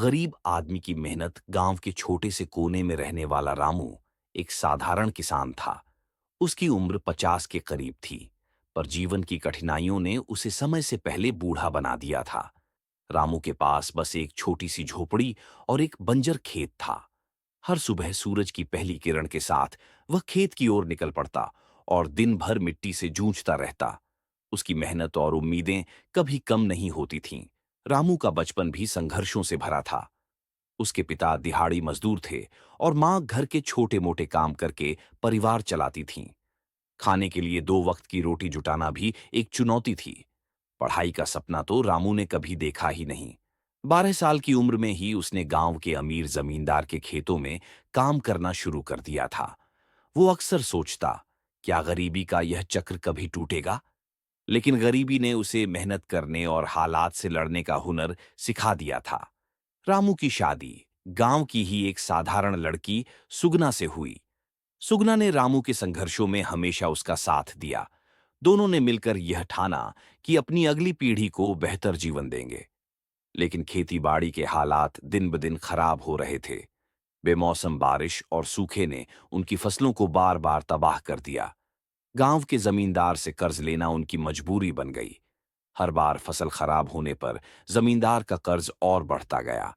गरीब आदमी की मेहनत। गांव के छोटे से कोने में रहने वाला रामू एक साधारण किसान था। उसकी उम्र 50 के करीब थी, पर जीवन की कठिनाइयों ने उसे समय से पहले बूढ़ा बना दिया था। रामू के पास बस एक छोटी सी झोपड़ी और एक बंजर खेत था। हर सुबह सूरज की पहली किरण के साथ वह खेत की ओर निकल पड़ता और दिन भर मिट्टी से जूझता रहता। उसकी मेहनत और उम्मीदें कभी कम नहीं होती थीं। रामू का बचपन भी संघर्षों से भरा था। उसके पिता दिहाड़ी मजदूर थे और मां घर के छोटे मोटे काम करके परिवार चलाती थीं। खाने के लिए 2 वक्त की रोटी जुटाना भी एक चुनौती थी। पढ़ाई का सपना तो रामू ने कभी देखा ही नहीं। 12 साल की उम्र में ही उसने गांव के अमीर जमींदार के खेतों में काम करना शुरू कर दिया था। वो अक्सर सोचता, क्या गरीबी का यह चक्र कभी टूटेगा? लेकिन गरीबी ने उसे मेहनत करने और हालात से लड़ने का हुनर सिखा दिया था। रामू की शादी गांव की ही एक साधारण लड़की सुगना से हुई। सुगना ने रामू के संघर्षों में हमेशा उसका साथ दिया। दोनों ने मिलकर यह ठाना कि अपनी अगली पीढ़ी को बेहतर जीवन देंगे। लेकिन खेती-बाड़ी के हालात दिन ब दिन खराब हो रहे थे। बेमौसम बारिश और सूखे ने उनकी फसलों को बार-बार तबाह कर दिया। गांव के जमींदार से कर्ज लेना उनकी मजबूरी बन गई। हर बार फसल खराब होने पर जमींदार का कर्ज और बढ़ता गया।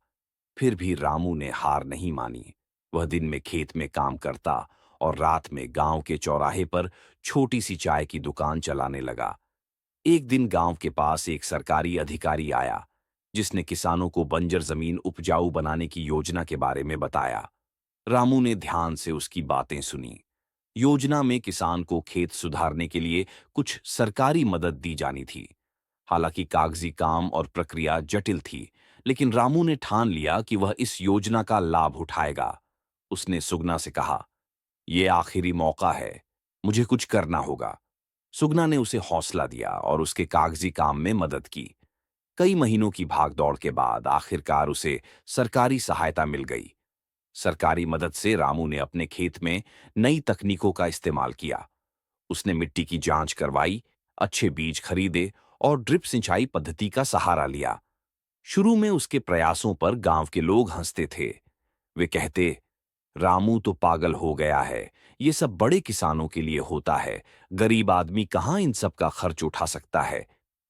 फिर भी रामू ने हार नहीं मानी। वह दिन में खेत में काम करता और रात में गांव के चौराहे पर छोटी सी चाय की दुकान चलाने लगा। एक दिन गांव के पास एक सरकारी अधिकारी आया, जिसने किसानों को बंजर जमीन उपजाऊ बनाने की योजना के बारे में बताया। रामू ने ध्यान से उसकी बातें सुनी। योजना में किसान को खेत सुधारने के लिए कुछ सरकारी मदद दी जानी थी। हालांकि कागजी काम और प्रक्रिया जटिल थी, लेकिन रामू ने ठान लिया कि वह इस योजना का लाभ उठाएगा। उसने सुगना से कहा, यह आखिरी मौका है, मुझे कुछ करना होगा। सुगना ने उसे हौसला दिया और उसके कागजी काम में मदद की। कई महीनों की भागदौड़ के बाद आखिरकार उसे सरकारी सहायता मिल गई। सरकारी मदद से रामू ने अपने खेत में नई तकनीकों का इस्तेमाल किया। उसने मिट्टी की जांच करवाई, अच्छे बीज खरीदे और ड्रिप सिंचाई पद्धति का सहारा लिया। शुरू में उसके प्रयासों पर गांव के लोग हंसते थे। वे कहते, रामू तो पागल हो गया है, ये सब बड़े किसानों के लिए होता है, गरीब आदमी कहां इन सब का खर्च उठा सकता है।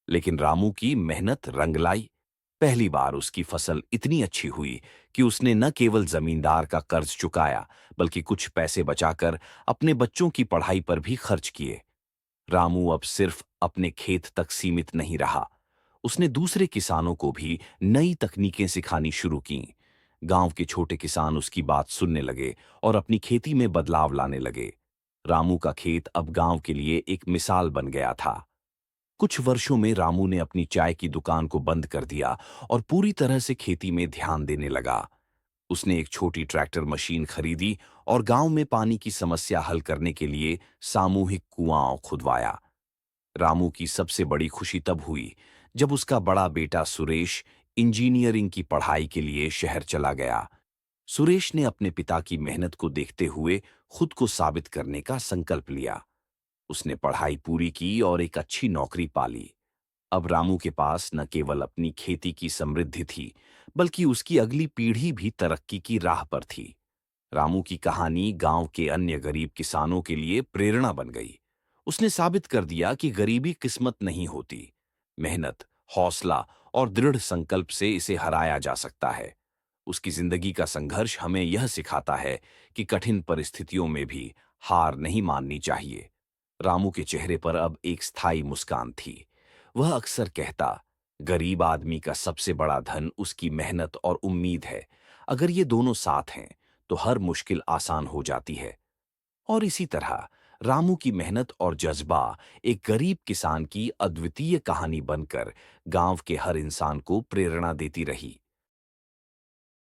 लेकिन रामू की मेहनत रंग लाई। पहली बार उसकी फसल इतनी अच्छी हुई कि उसने न केवल जमींदार का कर्ज चुकाया, बल्कि कुछ पैसे बचाकर अपने बच्चों की पढ़ाई पर भी खर्च किए। रामू अब सिर्फ अपने खेत तक सीमित नहीं रहा। उसने दूसरे किसानों को भी नई तकनीकें सिखानी शुरू की। गांव के छोटे किसान उसकी बात सुनने लगे और अपनी खेती में बदलाव लाने लगे। रामू का खेत अब गांव के लिए एक मिसाल बन गया था। कुछ वर्षों में रामू ने अपनी चाय की दुकान को बंद कर दिया और पूरी तरह से खेती में ध्यान देने लगा। उसने एक छोटी ट्रैक्टर मशीन खरीदी और गांव में पानी की समस्या हल करने के लिए सामूहिक कुआं खुदवाया। रामू की सबसे बड़ी खुशी तब हुई जब उसका बड़ा बेटा सुरेश इंजीनियरिंग की पढ़ाई के लिए शहर चला गया। सुरेश ने अपने पिता की मेहनत को देखते हुए खुद को साबित करने का संकल्प लिया। उसने पढ़ाई पूरी की और एक अच्छी नौकरी पाली। अब रामू के पास न केवल अपनी खेती की समृद्धि थी, बल्कि उसकी अगली पीढ़ी भी तरक्की की राह पर थी। रामू की कहानी गांव के अन्य गरीब किसानों के लिए प्रेरणा बन गई। उसने साबित कर दिया कि गरीबी किस्मत नहीं होती, मेहनत, हौसला और दृढ़ संकल्प से इसे हराया जा सकता है। उसकी जिंदगी का संघर्ष हमें यह सिखाता है कि कठिन परिस्थितियों में भी हार नहीं माननी चाहिए। रामू के चेहरे पर अब एक स्थायी मुस्कान थी। वह अक्सर कहता, गरीब आदमी का सबसे बड़ा धन उसकी मेहनत और उम्मीद है। अगर ये दोनों साथ हैं, तो हर मुश्किल आसान हो जाती है। और इसी तरह रामू की मेहनत और जज्बा एक गरीब किसान की अद्वितीय कहानी बनकर गांव के हर इंसान को प्रेरणा देती रही।